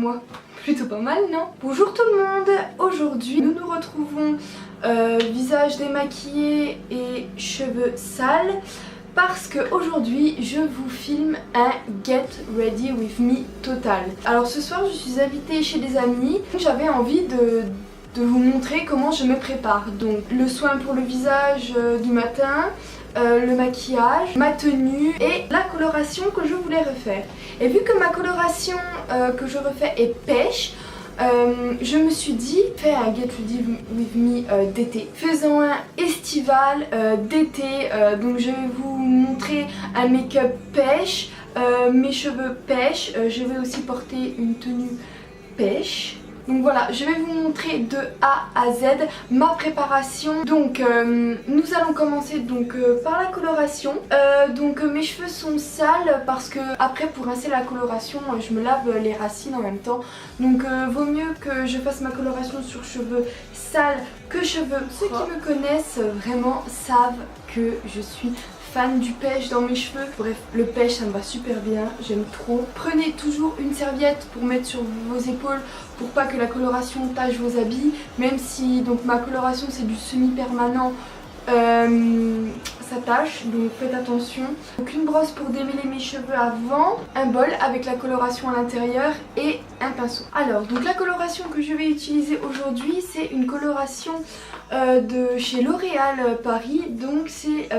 moi. Plutôt pas mal, non? Bonjour tout le monde. Aujourd'hui nous nous retrouvons visage démaquillé et cheveux sales parce que aujourd'hui je vous filme un Get Ready With Me total. Alors ce soir je suis invitée chez des amis. J'avais envie de vous montrer comment je me prépare. Donc le soin pour le visage du matin, le maquillage, ma tenue et la coloration que je voulais refaire. Et vu que ma coloration que je refais est pêche, je me suis dit, fais un Get Ready With Me d'été. Faisons un estival d'été, donc je vais vous montrer un make-up pêche, mes cheveux pêche, je vais aussi porter une tenue pêche. Donc voilà, je vais vous montrer de A à Z ma préparation. Donc nous allons commencer donc par la coloration. Donc mes cheveux sont sales parce que après pour rincer la coloration je me lave les racines en même temps. Donc vaut mieux que je fasse ma coloration sur cheveux sales que cheveux. Ceux qui me connaissent vraiment savent que je suis fan du pêche dans mes cheveux. Bref, le pêche ça me va super bien, j'aime trop. Prenez toujours une serviette pour mettre sur vos épaules pour pas que la coloration tache vos habits. Même si donc ma coloration c'est du semi-permanent, ça tâche, donc faites attention. Donc une brosse pour démêler mes cheveux avant, un bol avec la coloration à l'intérieur et un pinceau. Alors donc la coloration que je vais utiliser aujourd'hui c'est une coloration de chez L'Oréal Paris. Donc c'est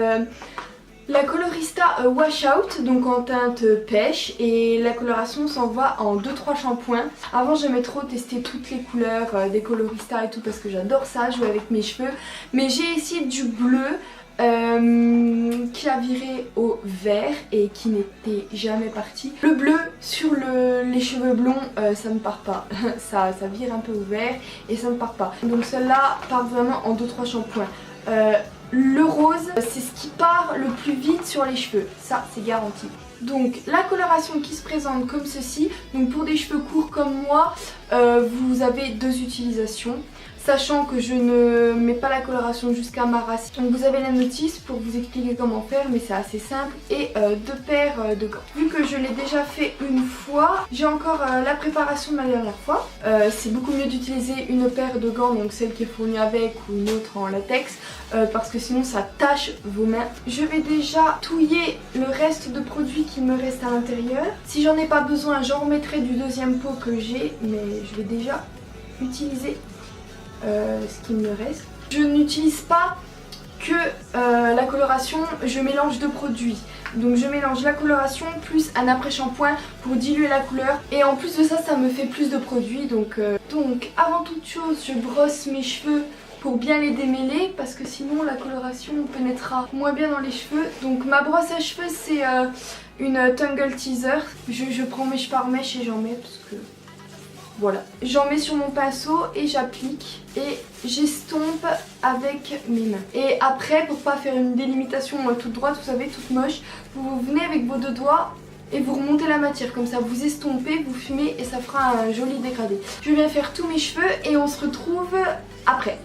la Colorista Wash Out, donc en teinte pêche, et la coloration s'envoie en 2-3 shampoings. Avant j'aimais trop tester toutes les couleurs des Colorista et tout parce que j'adore ça, jouer avec mes cheveux. Mais j'ai essayé du bleu qui a viré au vert et qui n'était jamais parti. Le bleu sur les cheveux blonds ça ne part pas, ça vire un peu au vert et ça ne part pas. Donc celle-là part vraiment en 2-3 shampoings. Le rose, c'est ce qui part le plus vite sur les cheveux, ça c'est garanti. Donc la coloration qui se présente comme ceci, donc pour des cheveux courts comme moi, vous avez deux utilisations. Sachant que je ne mets pas la coloration jusqu'à ma racine. Donc vous avez la notice pour vous expliquer comment faire, mais c'est assez simple. Et deux paires de gants. Vu que je l'ai déjà fait une fois, j'ai encore la préparation de ma dernière fois. C'est beaucoup mieux d'utiliser une paire de gants, donc celle qui est fournie avec ou une autre en latex, parce que sinon ça tache vos mains. Je vais déjà touiller le reste de produits qui me reste à l'intérieur. Si j'en ai pas besoin, j'en remettrai du deuxième pot que j'ai, mais je vais déjà utiliser ce qui me reste. Je n'utilise pas que la coloration, je mélange deux produits. Donc je mélange la coloration plus un après-shampoing pour diluer la couleur. Et en plus de ça, ça me fait plus de produits. Donc avant toute chose, je brosse mes cheveux pour bien les démêler parce que sinon la coloration pénétrera moins bien dans les cheveux. Donc ma brosse à cheveux c'est une Tangle Teaser. Je prends mes cheveux par mèche et j'en mets parce que voilà, j'en mets sur mon pinceau et j'applique et j'estompe avec mes mains. Et après, pour pas faire une délimitation toute droite, vous savez, toute moche, vous venez avec vos deux doigts et vous remontez la matière. Comme ça, vous estompez, vous fumez et ça fera un joli dégradé. Je vais bien faire tous mes cheveux et on se retrouve après.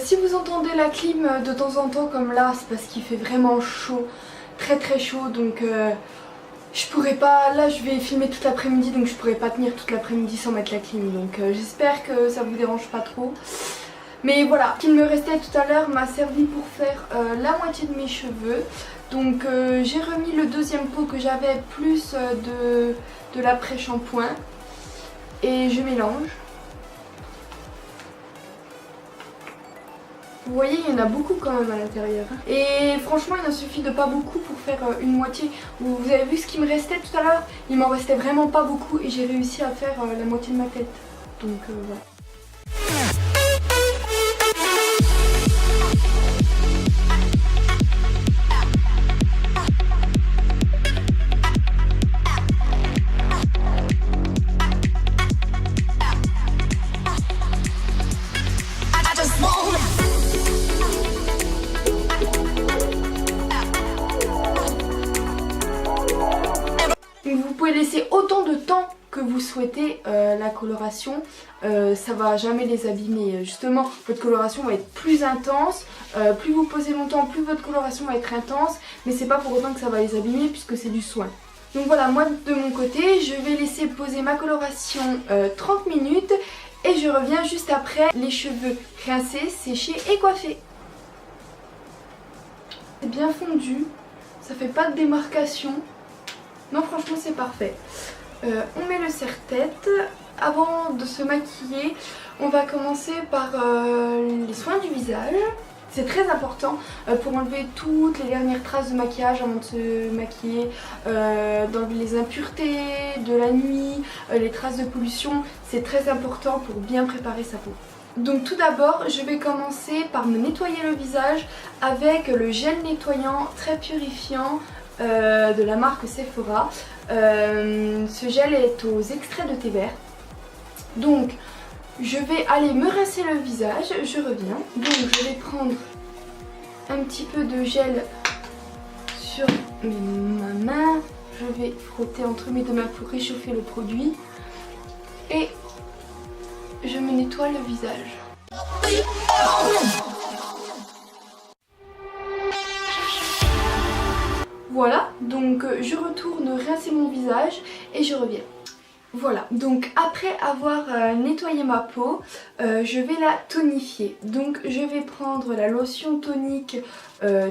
Si vous entendez la clim de temps en temps comme là, c'est parce qu'il fait vraiment chaud, très chaud, donc je pourrais pas, là je vais filmer toute l'après-midi donc je pourrais pas tenir toute l'après-midi sans mettre la clim, donc j'espère que ça vous dérange pas trop. Mais voilà, ce qu'il me restait tout à l'heure m'a servi pour faire la moitié de mes cheveux. Donc j'ai remis le deuxième pot que j'avais plus de l'après-shampoing et je mélange. Vous voyez, il y en a beaucoup quand même à l'intérieur. Et franchement, il en suffit de pas beaucoup pour faire une moitié. Vous avez vu ce qui me restait tout à l'heure? Il m'en restait vraiment pas beaucoup et j'ai réussi à faire la moitié de ma tête. Donc voilà. Vous pouvez laisser autant de temps que vous souhaitez la coloration, ça va jamais les abîmer. Justement, votre coloration va être plus intense, plus vous posez longtemps, plus votre coloration va être intense, mais c'est pas pour autant que ça va les abîmer puisque c'est du soin. Donc voilà, moi de mon côté, je vais laisser poser ma coloration 30 minutes et je reviens juste après les cheveux rincés, séchés et coiffés. C'est bien fondu, ça fait pas de démarcation. Non, franchement c'est parfait. On met le serre-tête. Avant de se maquiller, on va commencer par les soins du visage. C'est très important pour enlever toutes les dernières traces de maquillage avant de se maquiller, d'enlever les impuretés de la nuit, les traces de pollution. C'est très important pour bien préparer sa peau. Donc tout d'abord, je vais commencer par me nettoyer le visage avec le gel nettoyant très purifiant de la marque Sephora. Ce gel est aux extraits de thé vert. Donc je vais aller me rincer le visage, je reviens. Donc je vais prendre un petit peu de gel sur ma main. Je vais frotter entre mes deux mains pour réchauffer le produit. Et je me nettoie le visage. Voilà, donc je retourne rincer mon visage et je reviens. Voilà, donc après avoir nettoyé ma peau, je vais la tonifier. Donc je vais prendre la lotion tonique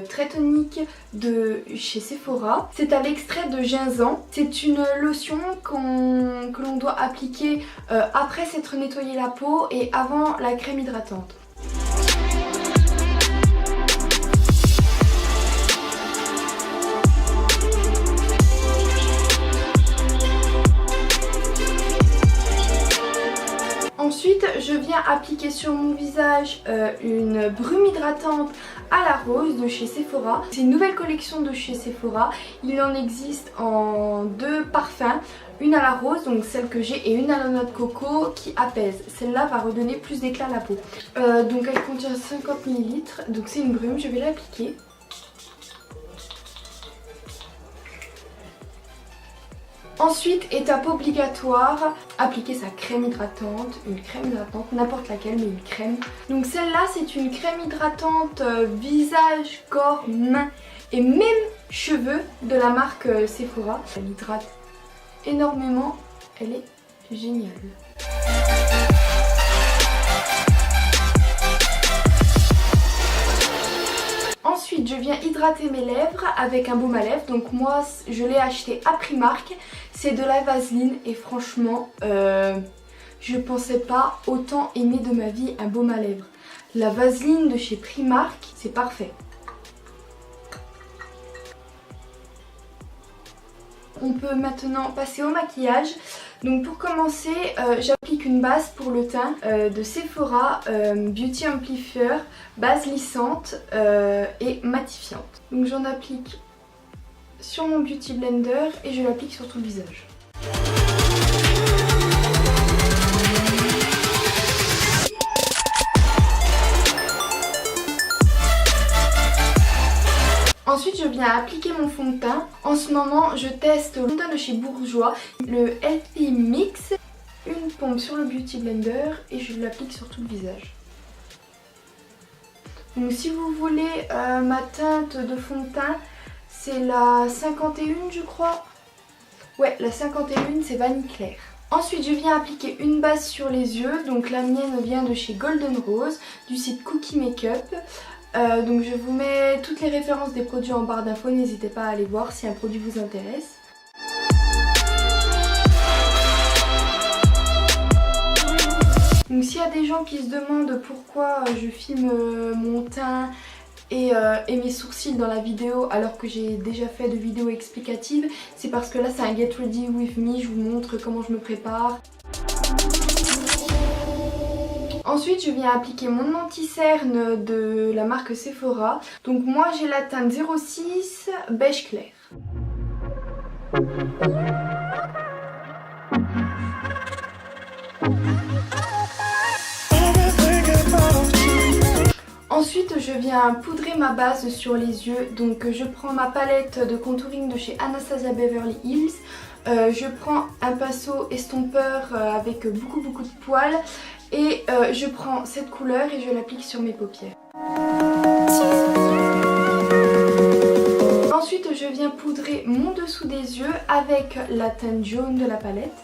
très tonique de chez Sephora. C'est à l'extrait de gingembre. C'est une lotion que l'on doit appliquer après s'être nettoyé la peau et avant la crème hydratante. Ensuite, je viens appliquer sur mon visage une brume hydratante à la rose de chez Sephora. C'est une nouvelle collection de chez Sephora. Il en existe en deux parfums. Une à la rose, donc celle que j'ai, et une à la noix de coco qui apaise. Celle-là va redonner plus d'éclat à la peau. Donc elle contient 50 ml. Donc c'est une brume, je vais l'appliquer. Ensuite, étape obligatoire, appliquer sa crème hydratante, une crème hydratante, n'importe laquelle, mais une crème. Donc celle-là, c'est une crème hydratante visage, corps, mains et même cheveux de la marque Sephora. Elle hydrate énormément, elle est géniale. Ensuite, je viens hydrater mes lèvres avec un baume à lèvres. Donc moi, je l'ai acheté à Primark. C'est de la Vaseline et franchement, je pensais pas autant aimer de ma vie un baume à lèvres. La Vaseline de chez Primark, c'est parfait. On peut maintenant passer au maquillage. Donc pour commencer, j'applique une base pour le teint de Sephora Beauty Amplifier, base lissante et matifiante. Donc j'en applique sur mon Beauty Blender et je l'applique sur tout le visage. Ensuite, je viens appliquer mon fond de teint. En ce moment, je teste le fond de teint de chez Bourjois, le Healthy Mix. Une pompe sur le Beauty Blender et je l'applique sur tout le visage. Donc si vous voulez ma teinte de fond de teint, c'est la 51 je crois. Ouais, la 51, c'est vanille claire. Ensuite, je viens appliquer une base sur les yeux. Donc la mienne vient de chez Golden Rose, du site Cookie Makeup. Donc je vous mets toutes les références des produits en barre d'infos, n'hésitez pas à aller voir si un produit vous intéresse. Donc s'il y a des gens qui se demandent pourquoi je filme mon teint et mes sourcils dans la vidéo alors que j'ai déjà fait de vidéos explicatives, c'est parce que là c'est un Get Ready With Me, je vous montre comment je me prépare. Ensuite, je viens appliquer mon anti-cerne de la marque Sephora. Donc moi j'ai la teinte 06 beige clair. Ensuite, je viens poudrer ma base sur les yeux. Donc je prends ma palette de contouring de chez Anastasia Beverly Hills. Je prends un pinceau estompeur avec beaucoup de poils et je prends cette couleur et je l'applique sur mes paupières. Ensuite je viens poudrer mon dessous des yeux avec la teinte jaune de la palette.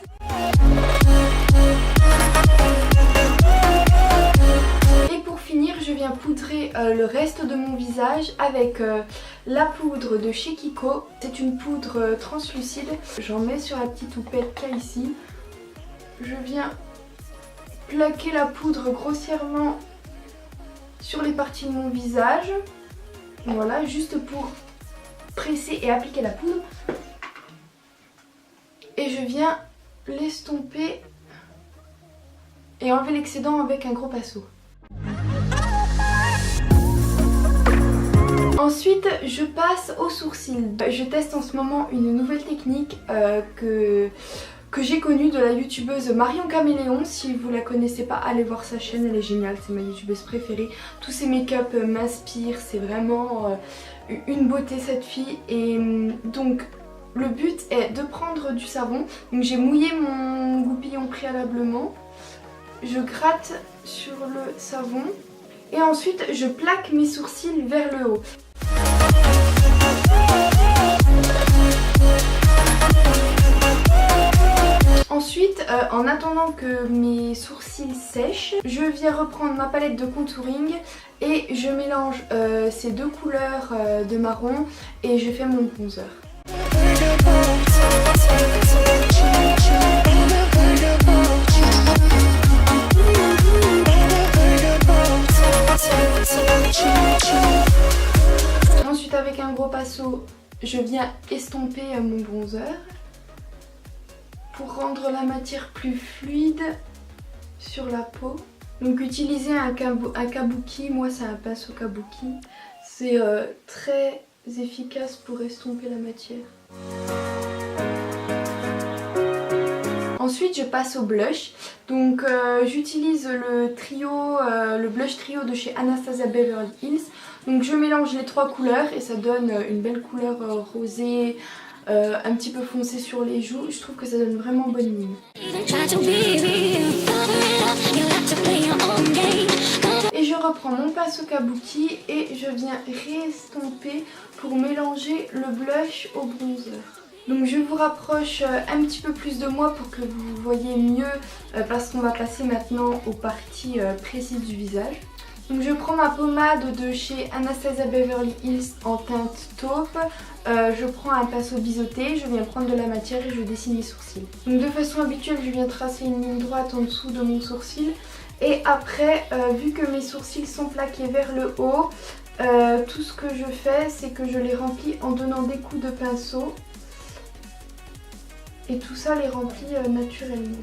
Et pour finir je viens poudrer le reste de mon visage avec la poudre de chez Kiko. C'est une poudre translucide. J'en mets sur la petite houppette là ici. Je viens plaquer la poudre grossièrement sur les parties de mon visage. Voilà, juste pour presser et appliquer la poudre. Et je viens l'estomper et enlever l'excédent avec un gros pinceau. Ensuite je passe aux sourcils. Je teste en ce moment une nouvelle technique que j'ai connue de la youtubeuse Marion Caméléon. Si vous la connaissez pas, allez voir sa chaîne, elle est géniale, c'est ma youtubeuse préférée. Tous ses make-up m'inspirent, c'est vraiment une beauté cette fille. Et donc le but est de prendre du savon. Donc j'ai mouillé mon goupillon préalablement. Je gratte sur le savon et ensuite je plaque mes sourcils vers le haut. Ensuite, en attendant que mes sourcils sèchent, je viens reprendre ma palette de contouring et je mélange ces deux couleurs de marron et je fais mon bronzer. Ensuite avec un gros pinceau, je viens estomper mon bronzer pour rendre la matière plus fluide sur la peau. Donc utilisez un kabuki, moi c'est un pinceau kabuki, c'est très efficace pour estomper la matière. Ensuite je passe au blush, donc j'utilise le blush trio de chez Anastasia Beverly Hills. Donc je mélange les trois couleurs et ça donne une belle couleur rosée, un petit peu foncé sur les joues. Je trouve que ça donne vraiment bonne mine. Et je reprends mon pinceau kabuki et je viens réestomper pour mélanger le blush au bronzer. Donc je vous rapproche un petit peu plus de moi pour que vous voyez mieux parce qu'on va passer maintenant aux parties précises du visage. Donc je prends ma pommade de chez Anastasia Beverly Hills en teinte taupe. Je prends un pinceau biseauté, je viens prendre de la matière et je dessine mes sourcils. Donc de façon habituelle je viens tracer une ligne droite en dessous de mon sourcil. Et après, vu que mes sourcils sont plaqués vers le haut, tout ce que je fais c'est que je les remplis en donnant des coups de pinceau. Et tout ça les remplit naturellement.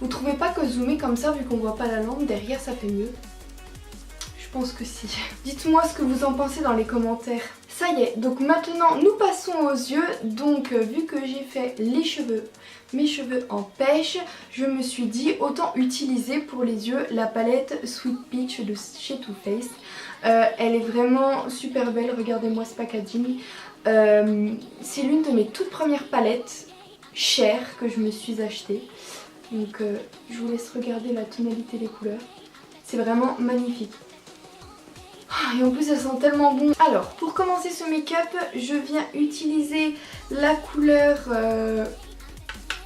Vous trouvez pas que zoomer comme ça, vu qu'on voit pas la lampe derrière, ça fait mieux? Je pense que si. Dites-moi ce que vous en pensez dans les commentaires. Ça y est, donc maintenant nous passons aux yeux. Donc vu que j'ai fait les cheveux, mes cheveux en pêche, je me suis dit autant utiliser pour les yeux la palette Sweet Peach de chez Too Faced. Elle est vraiment super belle, regardez-moi ce packaging. C'est l'une de mes toutes premières palettes chères que je me suis achetée. Donc je vous laisse regarder la tonalité des couleurs. C'est vraiment magnifique. Et en plus elle sent tellement bon. Alors pour commencer ce make-up, je viens utiliser la couleur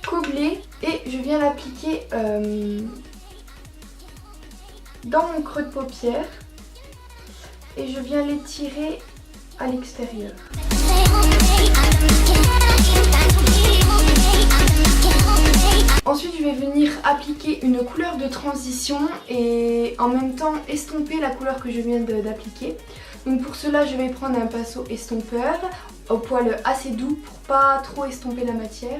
Coblé et je viens l'appliquer dans mon creux de paupière. Et je viens l'étirer à l'extérieur. Ensuite je vais venir appliquer une couleur de transition et en même temps estomper la couleur que je viens d'appliquer. Donc pour cela je vais prendre un pinceau estompeur au poil assez doux pour pas trop estomper la matière.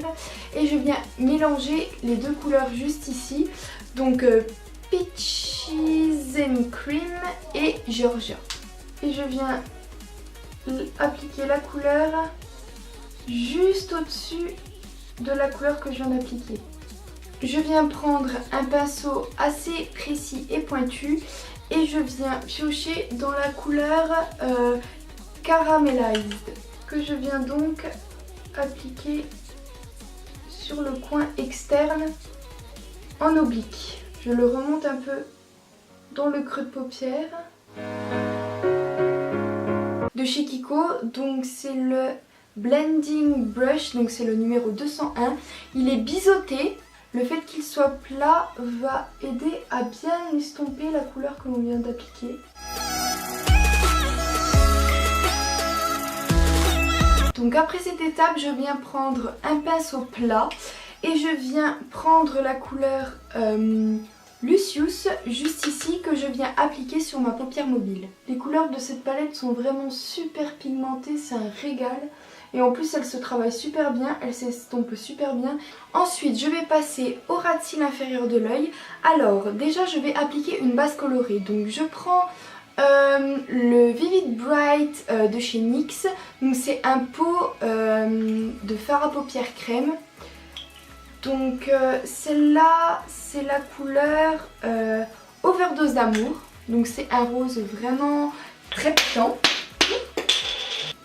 Et je viens mélanger les deux couleurs juste ici. Donc Peaches and Cream et Georgia. Et je viens appliquer la couleur juste au-dessus de la couleur que je viens d'appliquer. Je viens prendre un pinceau assez précis et pointu et je viens piocher dans la couleur Caramelized que je viens donc appliquer sur le coin externe en oblique. Je le remonte un peu dans le creux de paupière. De chez Kiko, donc c'est le Blending Brush, donc c'est le numéro 201. Il est biseauté. Le fait qu'il soit plat va aider à bien estomper la couleur que l'on vient d'appliquer. Donc après cette étape, je viens prendre un pinceau plat et je viens prendre la couleur Lucius, juste ici, que je viens appliquer sur ma paupière mobile. Les couleurs de cette palette sont vraiment super pigmentées, c'est un régal. Et en plus, elle se travaille super bien, elle s'estompe super bien. Ensuite, je vais passer au ras de cils inférieur de l'œil. Alors, déjà, je vais appliquer une base colorée. Donc, je prends le Vivid Bright de chez NYX. Donc, c'est un pot de fard à paupières crème. Donc, celle-là, c'est la couleur Overdose d'amour. Donc, c'est un rose vraiment très piquant.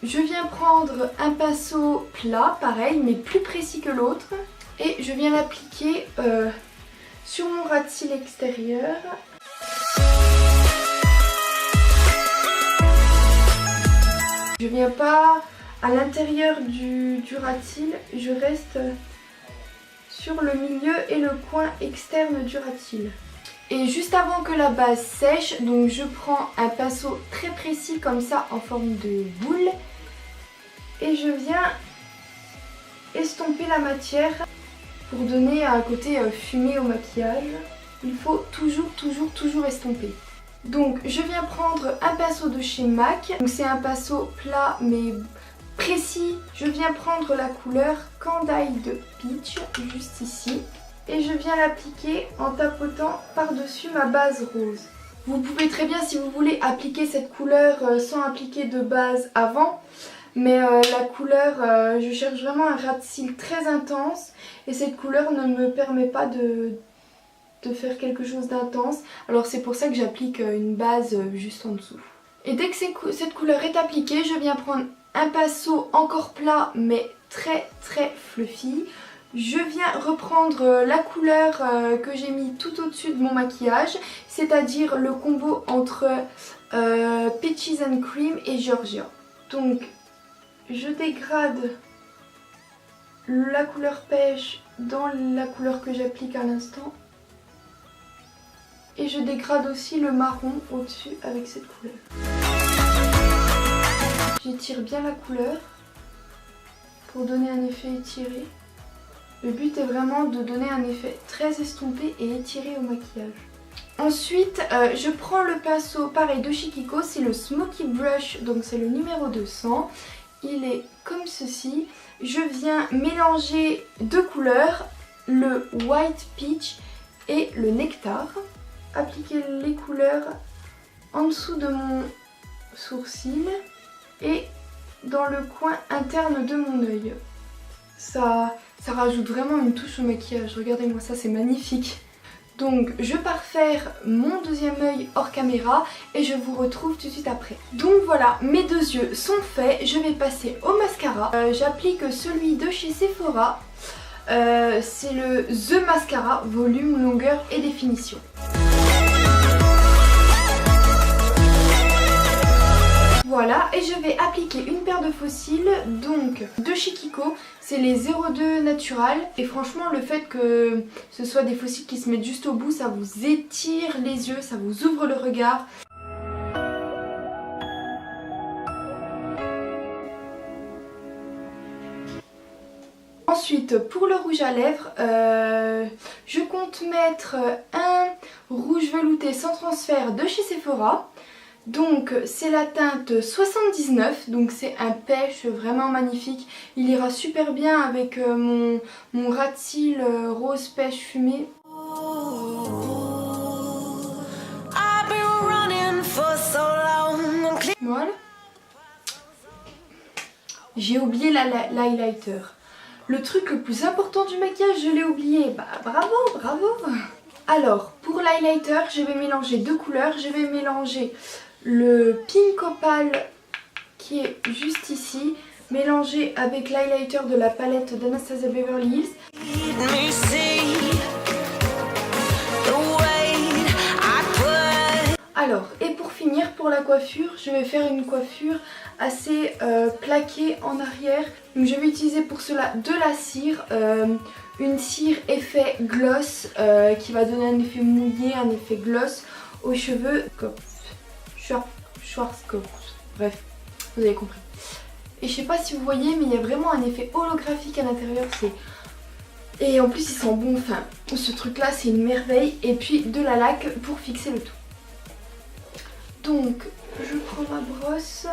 Je viens prendre un pinceau plat, pareil, mais plus précis que l'autre. Et je viens l'appliquer sur mon ras de cils extérieur. Je viens pas à l'intérieur du ras de cils, je reste sur le milieu et le coin externe du ras de cils. Et juste avant que la base sèche, donc je prends un pinceau très précis comme ça en forme de boule. Et je viens estomper la matière pour donner un côté fumé au maquillage. Il faut toujours estomper. Donc je viens prendre un pinceau de chez MAC. Donc c'est un pinceau plat mais précis. Je viens prendre la couleur Candide Peach juste ici. Et je viens l'appliquer en tapotant par-dessus ma base rose. Vous pouvez très bien, si vous voulez, appliquer cette couleur sans appliquer de base avant. Mais la couleur, je cherche vraiment un ras de cils très intense et cette couleur ne me permet pas de faire quelque chose d'intense. Alors c'est pour ça que j'applique une base juste en dessous. Et dès que cette couleur est appliquée, je viens prendre un pinceau encore plat mais très fluffy. Je viens reprendre la couleur que j'ai mis tout au-dessus de mon maquillage, c'est-à-dire le combo entre Peaches and Cream et Georgia. Donc je dégrade la couleur pêche dans la couleur que j'applique à l'instant. Et je dégrade aussi le marron au-dessus avec cette couleur. J'étire bien la couleur pour donner un effet étiré. Le but est vraiment de donner un effet très estompé et étiré au maquillage. Ensuite, je prends le pinceau pareil de chez Kiko, c'est le Smoky Brush, donc c'est le numéro 200. Il est comme ceci. Je viens mélanger deux couleurs, le White Peach et le Nectar. Appliquer les couleurs en dessous de mon sourcil et dans le coin interne de mon œil. Ça rajoute vraiment une touche au maquillage. Regardez-moi ça, c'est magnifique. Donc je pars faire mon deuxième œil hors caméra et je vous retrouve tout de suite après. Donc voilà, mes deux yeux sont faits. Je vais passer au mascara. J'applique celui de chez Sephora. C'est le The Mascara, volume, longueur et définition. Voilà, et je vais appliquer une paire de faux cils, donc de chez Kiko, c'est les 02 Natural. Et franchement, le fait que ce soit des faux cils qui se mettent juste au bout, ça vous étire les yeux, ça vous ouvre le regard. Ensuite, pour le rouge à lèvres, je compte mettre un rouge velouté sans transfert de chez Sephora. Donc c'est la teinte 79, donc c'est un pêche vraiment magnifique. Il ira super bien avec mon ras de cils rose pêche fumé. Voilà. J'ai oublié l'highlighter. Le truc le plus important du maquillage, je l'ai oublié. Bah bravo. Alors pour l'highlighter, je vais mélanger deux couleurs. Je vais mélanger le Pink Opal qui est juste ici, mélangé avec l'highlighter de la palette d'Anastasia Beverly Hills. Alors, et pour finir, pour la coiffure, je vais faire une coiffure assez plaquée en arrière. Donc je vais utiliser pour cela de la cire, une cire effet gloss qui va donner un effet mouillé, un effet gloss aux cheveux. Schwarzkopf, bref, vous avez compris. Et je sais pas si vous voyez, mais il y a vraiment un effet holographique à l'intérieur. Et en plus il sent bon, enfin ce truc là c'est une merveille. Et puis de la laque pour fixer le tout. Donc je prends ma brosse,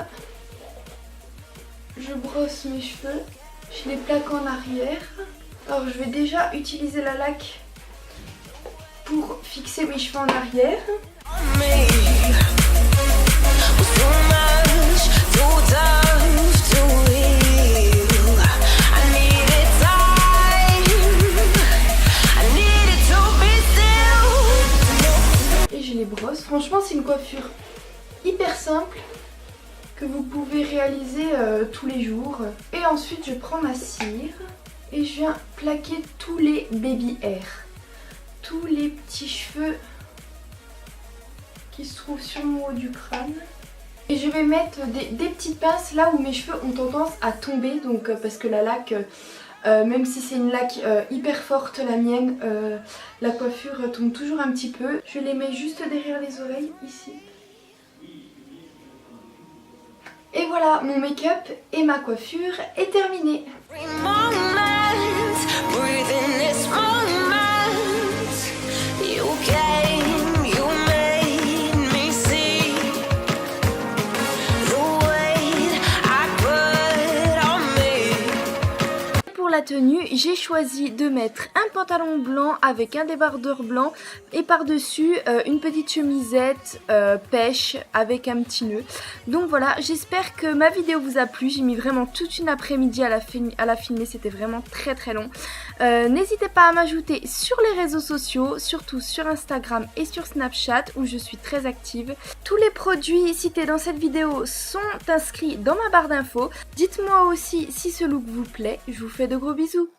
je brosse mes cheveux, je les plaque en arrière. Alors je vais déjà utiliser la laque pour fixer mes cheveux en arrière. Et je les brosse. Franchement c'est une coiffure hyper simple que vous pouvez réaliser tous les jours. Et ensuite je prends ma cire et je viens plaquer tous les baby hair, tous les petits cheveux qui se trouvent sur mon haut du crâne. Et je vais mettre des petites pinces là où mes cheveux ont tendance à tomber, donc parce que la laque, même si c'est une laque hyper forte la mienne, la coiffure tombe toujours un petit peu. Je les mets juste derrière les oreilles ici. Et voilà, mon make-up et ma coiffure est terminée. La tenue, j'ai choisi de mettre un pantalon blanc avec un débardeur blanc et par-dessus une petite chemisette pêche avec un petit nœud. Donc voilà, j'espère que ma vidéo vous a plu. J'ai mis vraiment toute une après-midi à la filmer, c'était vraiment très très long. N'hésitez pas à m'ajouter sur les réseaux sociaux, surtout sur Instagram et sur Snapchat où je suis très active. Tous les produits cités dans cette vidéo sont inscrits dans ma barre d'infos. Dites-moi aussi si ce look vous plaît. Je vous fais de gros bisous.